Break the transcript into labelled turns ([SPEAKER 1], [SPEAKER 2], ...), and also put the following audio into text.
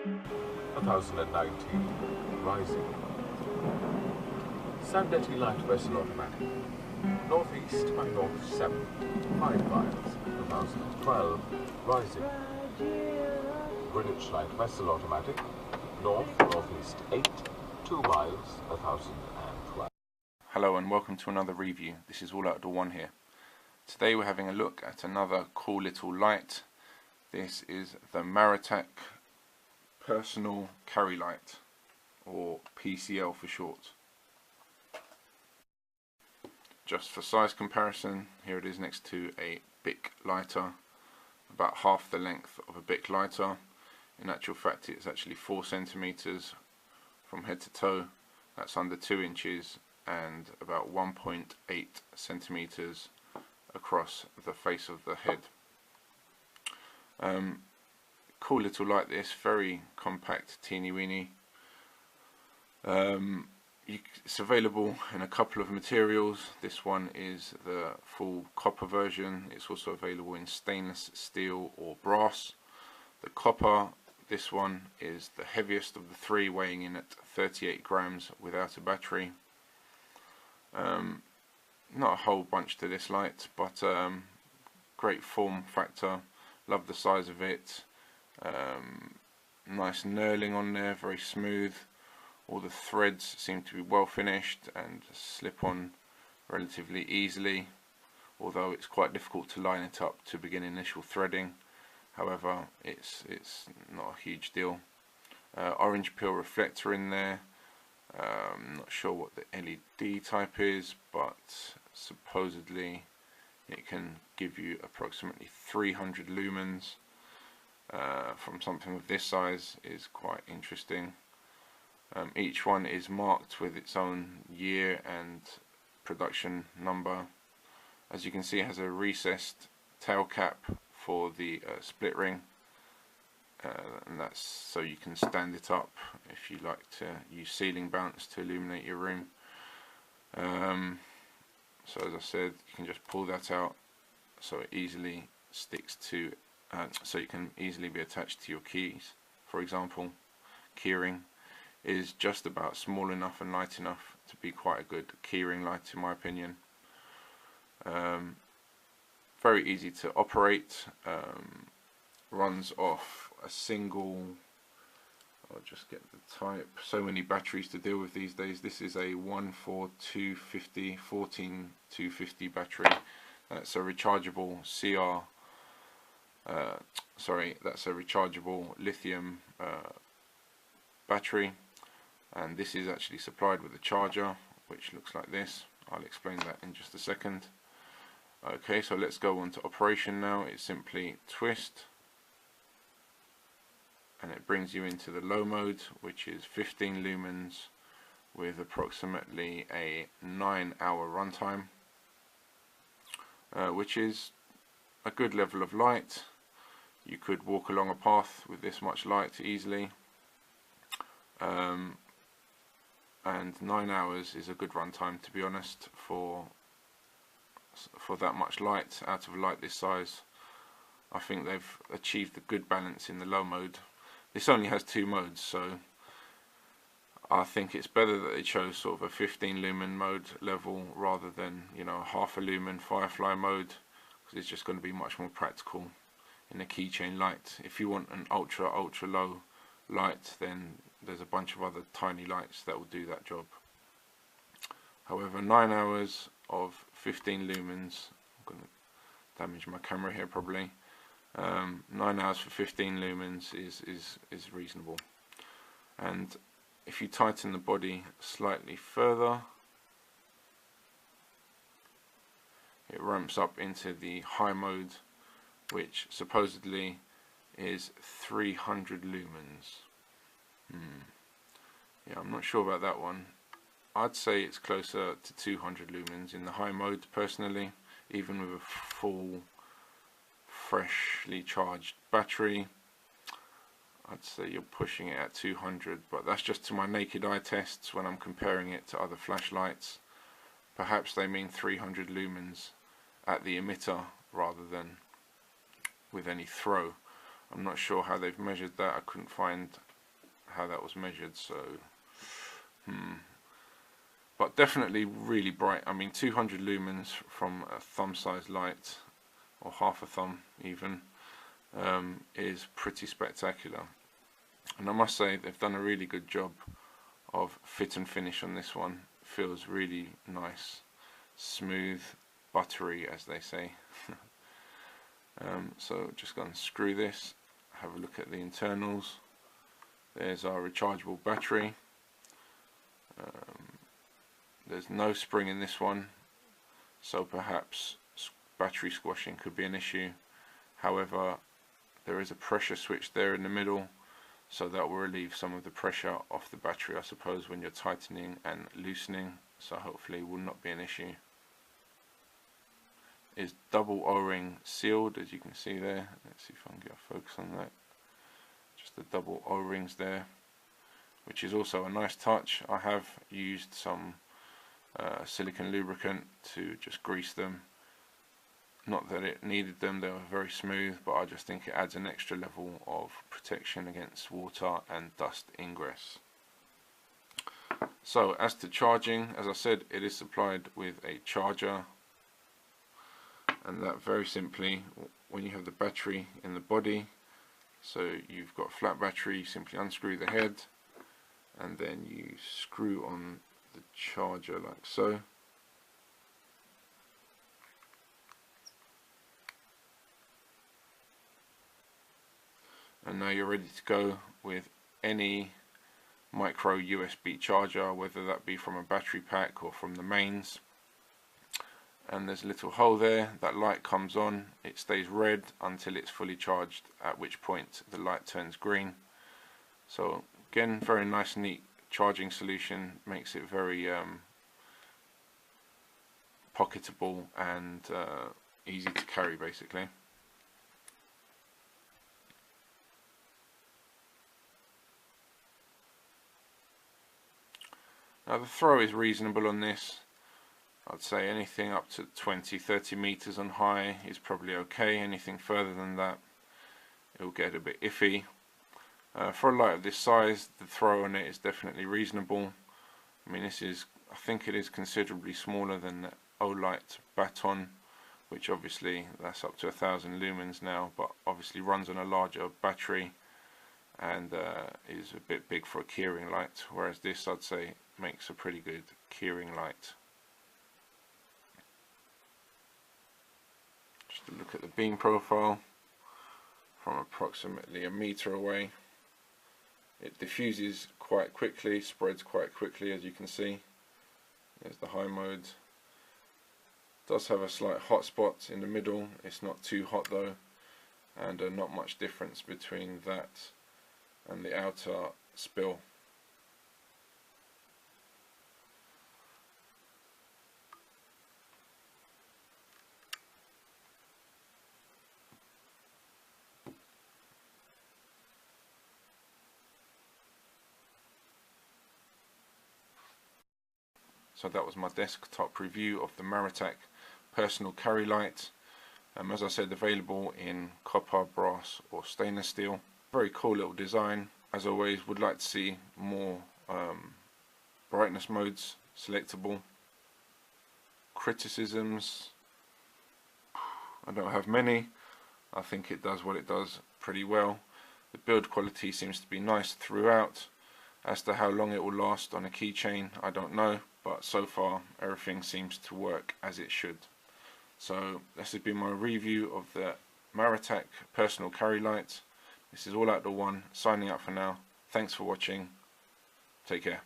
[SPEAKER 1] 1019, rising. Sandetti light vessel automatic. Northeast by north 7, 5 miles, 1012, rising. Greenwich light vessel automatic. Northeast 8, 2 miles, 1012.
[SPEAKER 2] Hello and welcome to another review. This is All Outdoor One here. Today we're having a look at another cool little light. This is the Maratac Personal Carry Light, or PCL for short. Just for size comparison, here it is next to a Bic lighter, about half the length of a Bic lighter. In actual fact, it's actually 4 centimeters from head to toe. That's under 2 inches and about 1.8 centimeters across the face of the head. Cool little light, this very compact, teeny weeny. It's available in a couple of materials. This one is the full copper version. It's also available in stainless steel or brass. The copper, this one is the heaviest of the three, weighing in at 38 grams without a battery. Not a whole bunch to this light, but great form factor. Love the size of it. Nice knurling on there, very smooth. All the threads seem to be well finished and slip on relatively easily, although it's quite difficult to line it up to begin initial threading. However, it's not a huge deal. Orange peel reflector in there. Not sure what the LED type is, but supposedly it can give you approximately 300 lumens. From something of this size is quite interesting. Each one is marked with its own year and production number. As you can see, it has a recessed tail cap for the split ring, and that's so you can stand it up if you like to use ceiling bounce to illuminate your room. So as I said, you can just pull that out so it easily sticks to, so it can easily be attached to your keys. For example, keyring is just about small enough and light enough to be quite a good keyring light in my opinion. Very easy to operate. Runs off a single, I'll just get the type, so many batteries to deal with these days. This is a 14250 battery. That's a rechargeable that's a rechargeable lithium battery, and this is actually supplied with a charger which looks like this. I'll explain that in just a second. Okay, so let's go on to operation now. It's simply twist and it brings you into the low mode, which is 15 lumens with approximately a 9-hour runtime, which is a good level of light. You could walk along a path with this much light easily, and 9 hours is a good runtime, to be honest, for that much light. Out of a light this size, I think they've achieved a good balance in the low mode. This only has 2 modes, so I think it's better that they chose sort of a 15 lumen mode level rather than, you know, half a lumen firefly mode, because it's just going to be much more practical in a keychain light. If you want an ultra low light, then there's a bunch of other tiny lights that will do that job. However, 9 hours of 15 lumens, I'm going to damage my camera here probably. 9 hours for 15 lumens is reasonable. And if you tighten the body slightly further, it ramps up into the high mode, which supposedly is 300 lumens. Yeah, I'm not sure about that one. I'd say it's closer to 200 lumens in the high mode personally, even with a full freshly charged battery. I'd say you're pushing it at 200, but that's just to my naked eye tests when I'm comparing it to other flashlights. Perhaps they mean 300 lumens at the emitter rather than with any throw. I'm not sure how they've measured that. I couldn't find how that was measured, so but definitely really bright. I mean, 200 lumens from a thumb-sized light, or half a thumb even, is pretty spectacular. And I must say they've done a really good job of fit and finish on this one. Feels really nice, smooth, buttery, as they say. So just go and screw this, have a look at the internals. There's our rechargeable battery. There's no spring in this one, so perhaps battery squashing could be an issue. However, there is a pressure switch there in the middle, so that will relieve some of the pressure off the battery, I suppose, when you're tightening and loosening, so hopefully it will not be an issue. Is double O-ring sealed, as you can see there. Let's see if I can get a focus on that. Just the double O-rings there, which is also a nice touch. I have used some silicone lubricant to just grease them. Not that it needed them, they were very smooth, but I just think it adds an extra level of protection against water and dust ingress. So as to charging, as I said, it is supplied with a charger, and that very simply, when you have the battery in the body, so you've got a flat battery, you simply unscrew the head and then you screw on the charger like so. And now you're ready to go with any micro USB charger, whether that be from a battery pack or from the mains. And there's a little hole there, that light comes on, it stays red until it's fully charged, at which point the light turns green. So again, very nice, neat charging solution, makes it very pocketable and easy to carry basically. Now the throw is reasonable on this. I'd say anything up to 20-30 meters on high is probably okay. Anything further than that, it'll get a bit iffy. For a light of this size, the throw on it is definitely reasonable. I mean, this is, I think it is considerably smaller than the Olight baton, which obviously that's up to 1000 lumens now, but obviously runs on a larger battery and is a bit big for a keyring light, whereas this, I'd say, makes a pretty good keyring light. Just to look at the beam profile from approximately a meter away, it diffuses quite quickly, spreads quite quickly, as you can see. There's the high mode. Does have a slight hot spot in the middle, it's not too hot though, and not much difference between that and the outer spill. So that was my desktop review of the Maratac personal carry light. As I said, available in copper, brass or stainless steel. Very cool little design. As always, would like to see more brightness modes selectable. Criticisms, I don't have many. I think it does what it does pretty well. The build quality seems to be nice throughout. As to how long it will last on a keychain, I don't know, but so far everything seems to work as it should. So this has been my review of the Maratac personal carry light. This is All Out the One, signing out for now. Thanks for watching. Take care.